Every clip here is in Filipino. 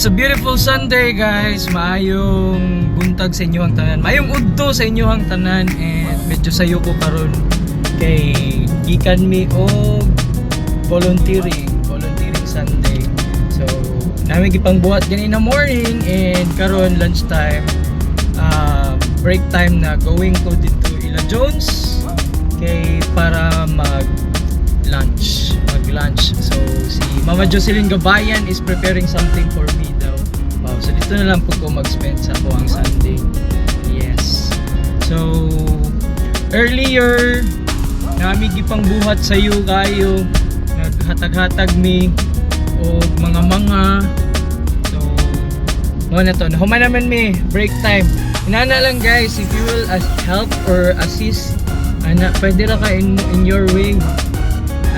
It's a beautiful Sunday, guys. Maayong buntag sa inyo ang tanan. Maayong udto sa inyo ang tanan. And medyo sayo ko karon kay gikan mi og volunteering Sunday. So namin gipang buhat ganina morning and karon lunchtime, break time na going ko dito Ila Jones kay para mag-lunch. So si Mama Jocelyn Gabayan is preparing something for me daw. Wow, so dito na lang po ko mag-spend sa ko ang Sunday. Yes. So earlier nami gipang buhat sa iyo kayo, naghatag-hatag mi og mga so mo na to human naman mi break time. Inana lang guys, if you will help or assist ana pwede ra ka in your way,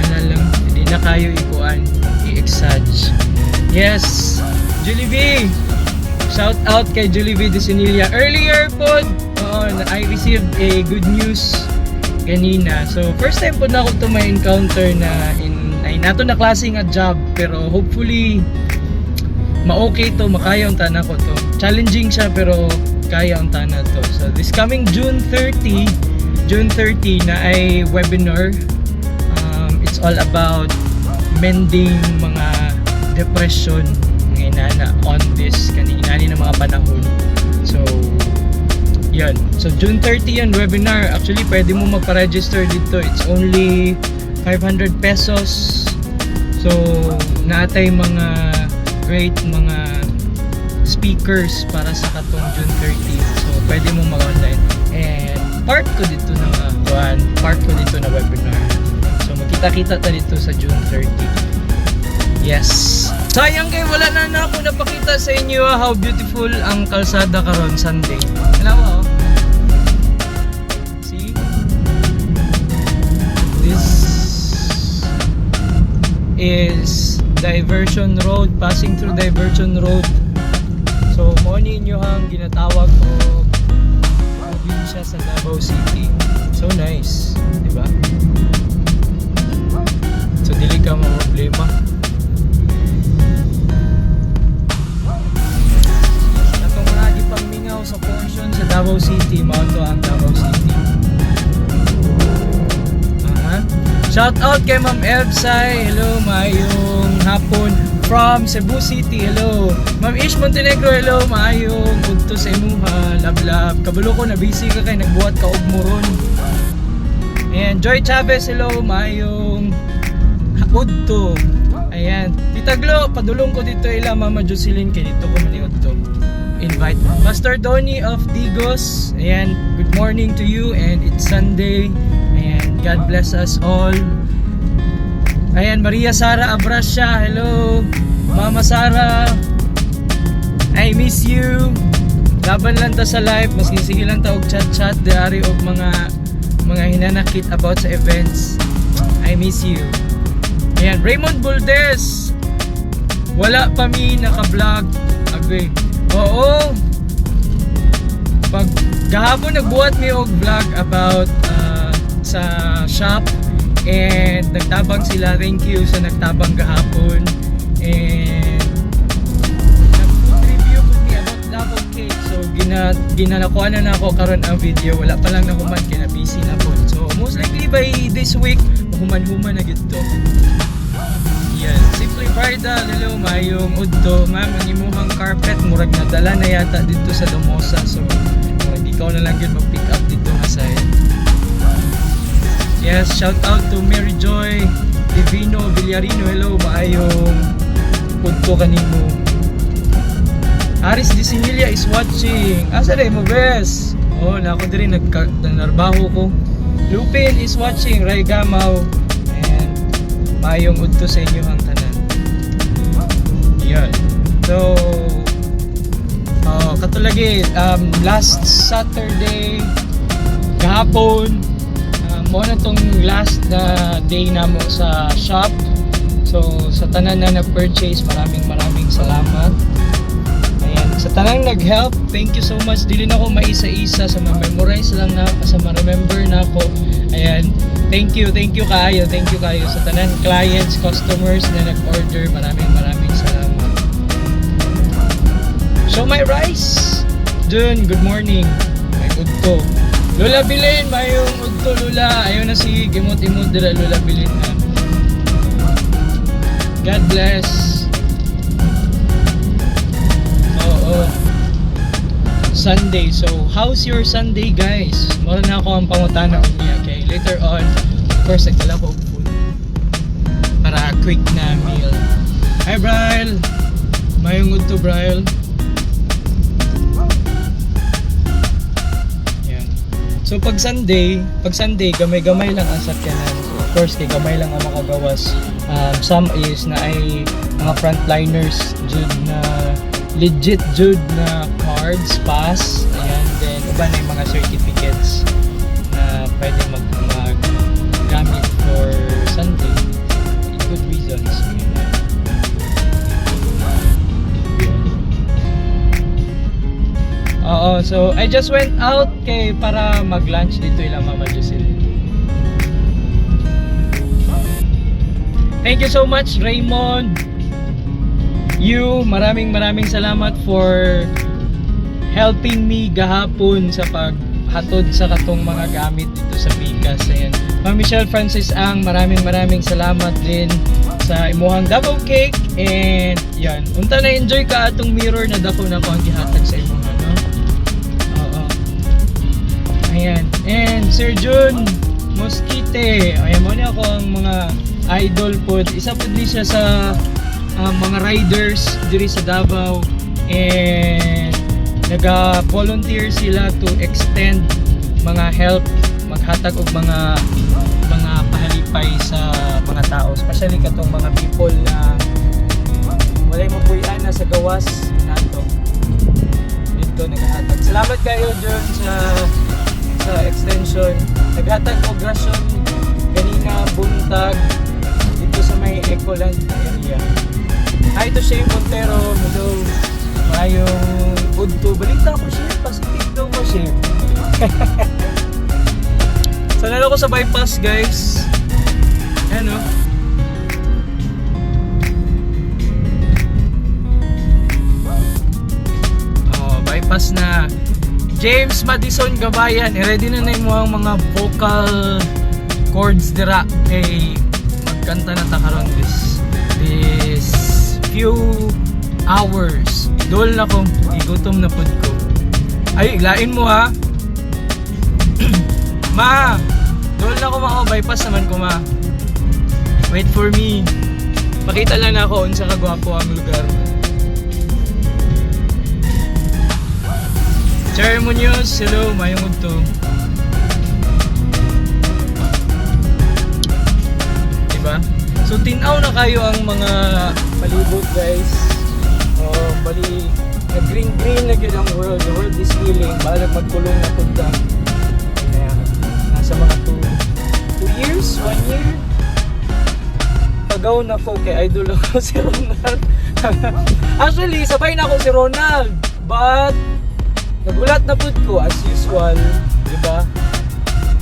ana lang hindi na kayo ikuan i-exage. Yes, Julie V, shout out kay Julie V de Senilia. Earlier po I received a good news kanina. So first time po na ako to may encounter na ay nato na klase nga job, pero hopefully ma-okay to, makaya ang tana ko to. Challenging siya pero kaya ang tana to. So this coming June 30 na ay webinar. It's all about mending mga depression ng inana on this kaninani ng mga panahon. So yan. So June 30 yan webinar. Actually pwede mo magpa-register dito. It's only 500 pesos. So natay mga great mga speakers para sa katong June 30. So pwede mo mag-online. And part ko dito na webinar. So magkita-kita ta dito sa June 30. Yes. Sayang kay wala na ako napakita sa inyo how beautiful ang kalsada karon Sunday. Alam mo, see? This is Diversion Road, passing through Diversion Road. So mo ni inyo ang ginatawag ko probinsya sa Davao City. So nice, di ba? So dili ka mo problema. Atong mga gipangmingaw sa portion sa Davao City, mao to ang Davao City. Shout out kay Ma'am Evsay. Hello, maayong hapon from Cebu City. Hello. Ma'am Ish Montenegro. Hello, maayong udto sa imuha. Love. Kabalo ko na busy ka kay nagbuhat ka og moron. And Joy Chavez. Hello, maayong udto. Ayan. Titaglo, padulong ko dito ila Mama Jocelyn kay dito ko maniud to. Invite Pastor Donnie of Digos. Ayan, good morning to you and it's Sunday. Ayan, God bless us all. Ayan, Maria Sara Abrasya. Hello, Mama Sara. I miss you. Laban lang ta sa live. Maski sige lang ta og chat diary og mga hinanakit about sa events. I miss you. Ayan, Raymond Buldes. Wala pa mi naka-vlog. Agay. Oo. Pag gahapon nagbuhat mi og vlog about sa shop and nagtabang sila. Thank you sa nagtabang gahapon and nag-review ko ni about Davao Cake. So ginanakuha na ako karon ang video. Wala pa lang nahuman kaya na busy na po. So most likely by this week mahuman-human na gito. Yan, Simply Bridal. Hello, mayong udto. Ma'am, ang imuhang carpet murag nadala na yata dito sa Domosa. So murag ikaw na lang yun mag-pick up dito nga side. Yes, shout out to Mary Joy Divino Villarino. Hello, maayong udto kanimo. Aris de Senilia is watching. Asa rin mo, bes? Oh, na ako din nagnarbaho ko. Lupin is watching. Ray Gamaw. And maayong udto sa inyo ang tanan. Yan. So katulagi last Saturday kahapon mo na tong last na day na mo sa shop. So sa tanan na nag-purchase, maraming salamat. Ayan, sa tanang nag-help, thank you so much. Dili na ako maisa-isa sa ma-memorize lang na, sa ma-remember na ako. Ayan, thank you kayo sa tanang clients, customers na nag-order. Maraming salamat. So my rice. Jun, good morning. May udto. Lola bilin, mayong udto Lola. Ayun na si Gimot-imot dira Lola bilin na. God bless. Oo. Sunday. So, how's your Sunday, guys? Mara na ako ang pangutana niya. Okay, later on, of course, nagdala ko og food para quick na meal. Hi, Brian. Mayong udto, Brian. Yan. So, pag Sunday, gamay-gamay lang ang sakyanan. So, of course, kay gamay lang ang makagawas. Some is na ay mga frontliners jud na legit jud na cards, pass, ayan, then iba na yung mga certificates na pwede mag-gamit for Sunday. Good reasons. Oo, so I just went out kay para mag-lunch dito ilang Mama Jocelyn. Thank you so much, Raymond. Maraming salamat for helping me gahapon sa paghatod sa katong mga gamit dito sa Picas. Ayan. Ma'am Michelle Francis Ang, maraming salamat din sa imuhang double cake. And yan, unta na enjoy ka atong mirror na dako na ko ang gihatag sa imuha, no? Oo. Ayan. And Sir Jun Mosquite, ayan mo niya ako ang mga idol po. Isa po din siya sa mga riders diri sa Davao, and naga-volunteer sila to extend mga help, maghatag og mga pahalipay sa mga tao, especially katong mga people na walay mapuy-an na sa gawas nato. Dito naghatag. Salamat kayo John sa extension. Naghatag og rasyon ganina buntag dito sa may Ecoland area. Hi to Shane Montero, hello. Mayong udto. Balita ko siya, Pacific daw mo siya. Sanalo ko sa bypass guys. Ayan o. Bypass na. James Madison Gabayan, ready na na mo ang mga vocal cords dira. Kay magkanta na ta karon this few hours. Dol na ko, igutom na pod ko. Ay, iglain mo ha. Ma, dol na ko bypass naman ko ma. Wait for me. Pakita lang na ako unsa kagwapo ang lugar. Cherry Munoz, hello, mayong udto. Diba? So tinaw na kayo ang mga palibot guys. Bali green na gyud ang world. The world is healing. Balag magkulong na punta. Kaya nasa mga 2 years, 1 year. Pagaw na ko kay idol ako si Ronald. Actually, sabay na ako si Ronald. But nagulat na pud ko as usual, di ba?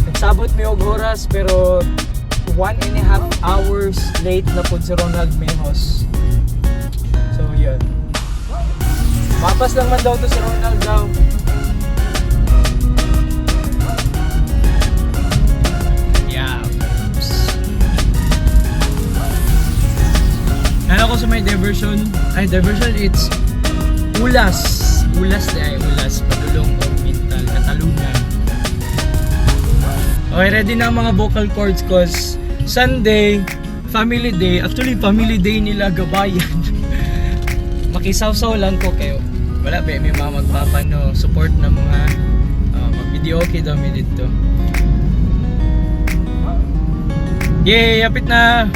Nagsabot mi og oras pero 1.5 hours late na po si Ronald Mejos. So yun. Mapas lang man daw to si Ronald daw. Yeah. Ano ko sa may diversion? Ay, diversion it's ulas. Ulas padulong o mental katalunan. Okay, ready na ang mga vocal cords cause Sunday, family day. Actually, family day nila Gabayan. Makisawsaw lang ko kayo. Wala ba, may mga magpapa no, support na mga mag-video okay daw mi dito. Yay, yapit na.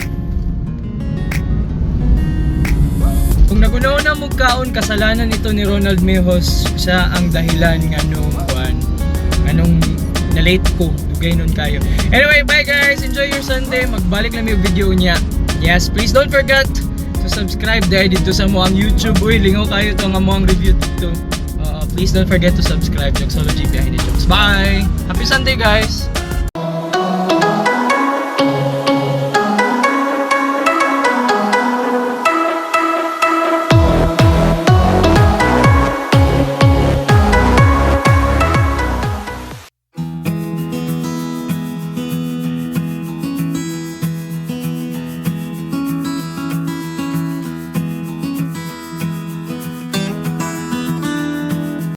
Kung nagunaw na mo kaon, kasalanan ito ni Ronald Mejos. Siya ang dahilan nga nung na-late ko. Dugay nun kayo. Anyway, bye guys! Enjoy your Sunday. Magbalik lang yung video niya. Yes, please don't forget to subscribe dahil dito sa mo ang YouTube. Uy, lingaw kayo ito nga mo ang review dito. Please don't forget to subscribe. Joxology behind the jokes. Bye! Happy Sunday guys!